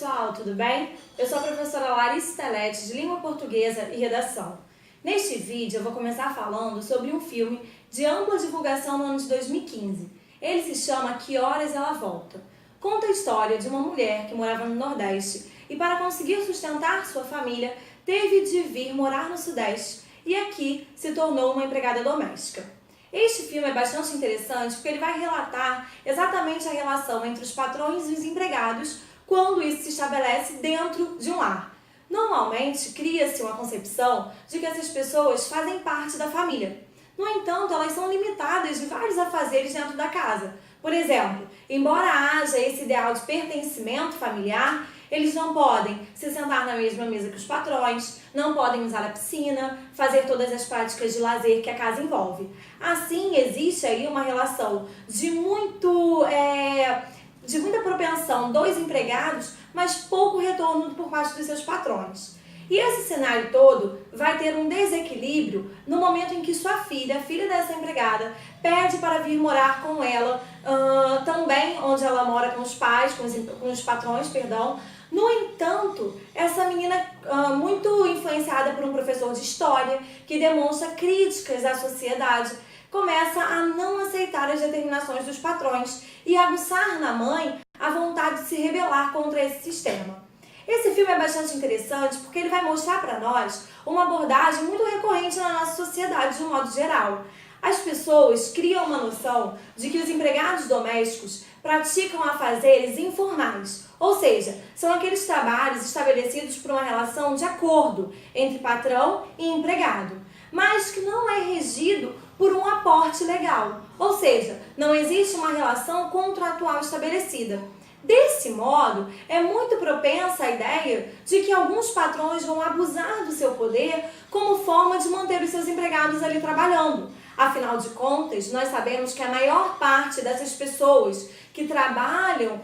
pessoal, tudo bem? Eu sou a professora Larissa Telete, de Língua Portuguesa e Redação. Neste vídeo eu vou começar falando sobre um filme de ampla divulgação no ano de 2015. Ele se chama Que Horas Ela Volta. Conta a história de uma mulher que morava no Nordeste e, para conseguir sustentar sua família, teve de vir morar no Sudeste e aqui se tornou uma empregada doméstica. Este filme é bastante interessante porque ele vai relatar exatamente a relação entre os patrões e os empregados quando isso se estabelece dentro de um lar. Normalmente, cria-se uma concepção de que essas pessoas fazem parte da família. No entanto, elas são limitadas de vários afazeres dentro da casa. Por exemplo, embora haja esse ideal de pertencimento familiar, eles não podem se sentar na mesma mesa que os patrões, não podem usar a piscina, fazer todas as práticas de lazer que a casa envolve. Assim, existe aí uma relação de muita propensão dos empregados, mas pouco retorno por parte dos seus patrões. E esse cenário todo vai ter um desequilíbrio no momento em que sua filha, a filha dessa empregada, pede para vir morar com ela, também onde ela mora com os pais, com os patrões, perdão. No entanto, essa menina, muito influenciada por um professor de história, que demonstra críticas à sociedade, começa a não aceitar as determinações dos patrões e aguçar na mãe a vontade de se rebelar contra esse sistema. Esse filme é bastante interessante porque ele vai mostrar para nós uma abordagem muito recorrente na nossa sociedade de um modo geral. As pessoas criam uma noção de que os empregados domésticos praticam afazeres informais, ou seja, são aqueles trabalhos estabelecidos por uma relação de acordo entre patrão e empregado, mas que não é regido por um aporte legal, ou seja, não existe uma relação contratual estabelecida. Desse modo, é muito propensa a ideia de que alguns patrões vão abusar do seu poder como forma de manter os seus empregados ali trabalhando. Afinal de contas, nós sabemos que a maior parte dessas pessoas que trabalham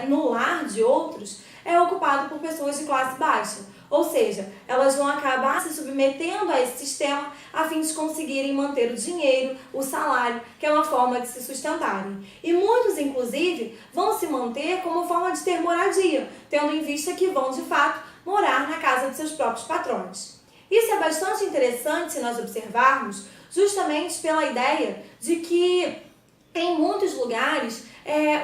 no lar de outros é ocupado por pessoas de classe baixa. Ou seja, elas vão acabar se submetendo a esse sistema a fim de conseguirem manter o dinheiro, o salário, que é uma forma de se sustentarem. E muitos, inclusive, vão se manter como forma de ter moradia, tendo em vista que vão, de fato, morar na casa de seus próprios patrões. Isso é bastante interessante se nós observarmos, justamente pela ideia de que, em muitos lugares,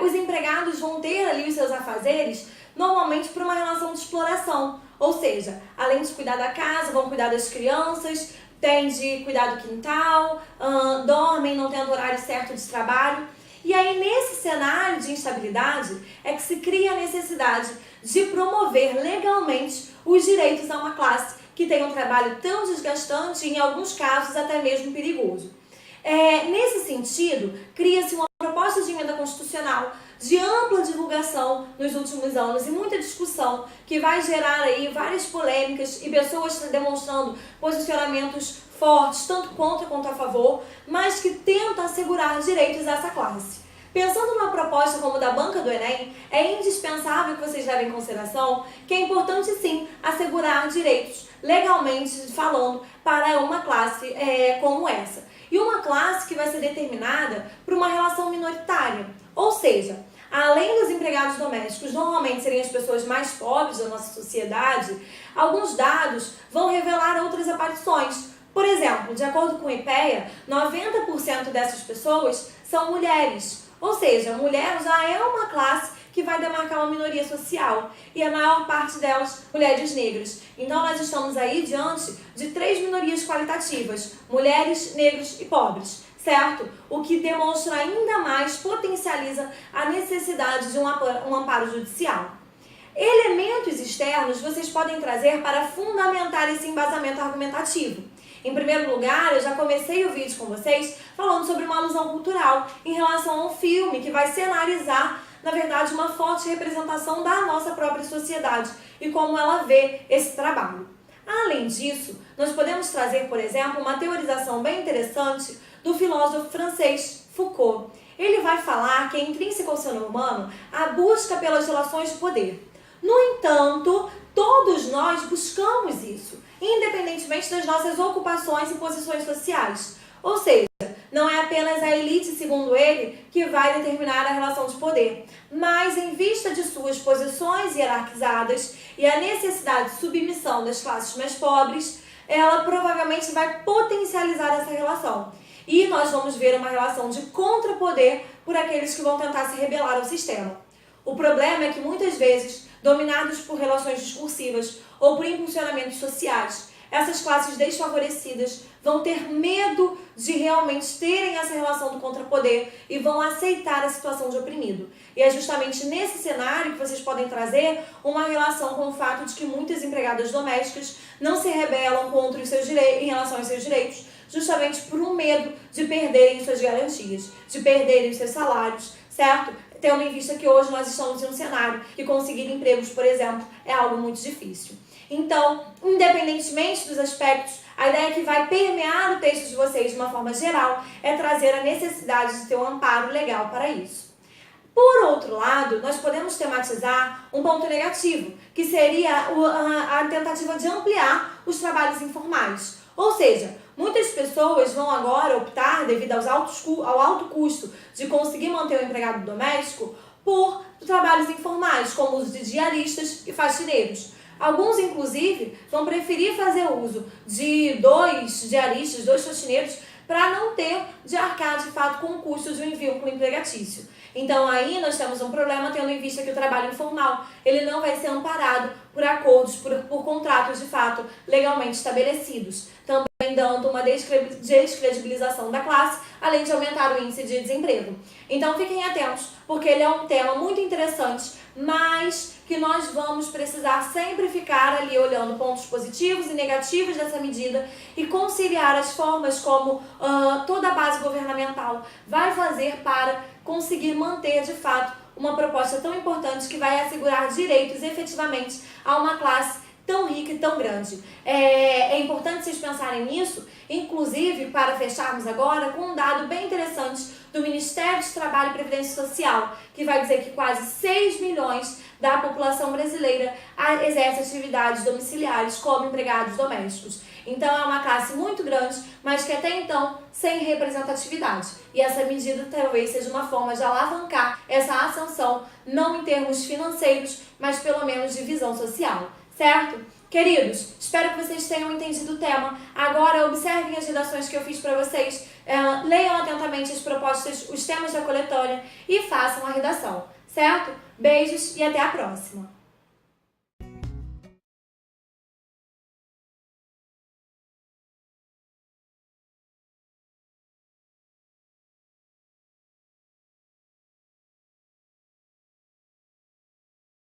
os empregados vão ter ali os seus afazeres, normalmente por uma relação de exploração. Ou seja, além de cuidar da casa, vão cuidar das crianças, têm de cuidar do quintal, dormem, não tendo horário certo de trabalho. E aí, nesse cenário de instabilidade, é que se cria a necessidade de promover legalmente os direitos a uma classe que tem um trabalho tão desgastante e, em alguns casos, até mesmo perigoso. Nesse sentido, cria-se uma proposta de emenda constitucional de ampla divulgação nos últimos anos e muita discussão que vai gerar aí várias polêmicas e pessoas demonstrando posicionamentos fortes, tanto contra quanto a favor, mas que tenta assegurar direitos a essa classe. Pensando numa proposta como a da banca do Enem, é indispensável que vocês levem em consideração que é importante sim assegurar direitos legalmente falando para uma classe como essa. E uma classe que vai ser determinada por uma relação minoritária, ou seja, além dos empregados domésticos normalmente serem as pessoas mais pobres da nossa sociedade, alguns dados vão revelar outras aparições. Por exemplo, de acordo com o IPEA, 90% dessas pessoas são mulheres, ou seja, a mulher já é uma classe que vai demarcar uma minoria social, e a maior parte delas, mulheres negras. Então, nós estamos aí diante de 3 minorias qualitativas, mulheres, negros e pobres, certo? O que demonstra ainda mais, potencializa a necessidade de um amparo judicial. Elementos externos vocês podem trazer para fundamentar esse embasamento argumentativo. Em primeiro lugar, eu já comecei o vídeo com vocês falando sobre uma alusão cultural em relação ao filme, que vai cenarizar, na verdade, uma forte representação da nossa própria sociedade e como ela vê esse trabalho. Além disso, nós podemos trazer, por exemplo, uma teorização bem interessante do filósofo francês Foucault. Ele vai falar que é intrínseca ao ser humano a busca pelas relações de poder. No entanto, todos nós buscamos isso, independentemente das nossas ocupações e posições sociais. Ou seja, não é apenas a elite, segundo ele, que vai determinar a relação de poder, mas em vista de suas posições hierarquizadas e a necessidade de submissão das classes mais pobres, ela provavelmente vai potencializar essa relação. E nós vamos ver uma relação de contrapoder por aqueles que vão tentar se rebelar ao sistema. O problema é que muitas vezes, dominados por relações discursivas ou por impulsionamentos sociais, essas classes desfavorecidas vão ter medo de realmente terem essa relação do contrapoder e vão aceitar a situação de oprimido. E é justamente nesse cenário que vocês podem trazer uma relação com o fato de que muitas empregadas domésticas não se rebelam contra os seus direitos, em relação aos seus direitos, justamente por um medo de perderem suas garantias, de perderem os seus salários, certo? Tendo em vista que hoje nós estamos em um cenário que conseguir empregos, por exemplo, é algo muito difícil. Então, independentemente dos aspectos, a ideia que vai permear o texto de vocês de uma forma geral é trazer a necessidade de ter um amparo legal para isso. Por outro lado, nós podemos tematizar um ponto negativo, que seria a tentativa de ampliar os trabalhos informais. Ou seja, muitas pessoas vão agora optar, devido ao alto custo de conseguir manter o empregado doméstico, por trabalhos informais, como o uso de diaristas e faxineiros. Alguns, inclusive, vão preferir fazer uso de 2 diaristas, 2 faxineiros, para não ter de arcar, de fato, com o custo de um vínculo empregatício. Então, aí nós temos um problema, tendo em vista que o trabalho informal ele não vai ser amparado por acordos, por contratos, de fato, legalmente estabelecidos. Também dando uma descredibilização da classe, além de aumentar o índice de desemprego. Então, fiquem atentos, porque ele é um tema muito interessante, mas que nós vamos precisar sempre ficar ali olhando pontos positivos e negativos dessa medida e conciliar as formas como toda a base governamental vai fazer para conseguir manter, de fato, uma proposta tão importante que vai assegurar direitos efetivamente a uma classe tão rica e tão grande. É importante vocês pensarem nisso, inclusive, para fecharmos agora, com um dado bem interessante do Ministério do Trabalho e Previdência Social, que vai dizer que quase 6 milhões da população brasileira exerce atividades domiciliares como empregados domésticos. Então é uma classe muito grande, mas que até então sem representatividade. E essa medida talvez seja uma forma de alavancar essa ascensão, não em termos financeiros, mas pelo menos de visão social. Certo? Queridos, espero que vocês tenham entendido o tema. Agora observem as redações que eu fiz para vocês, leiam atentamente as propostas, os temas da coletânea e façam a redação. Certo? Beijos e até a próxima!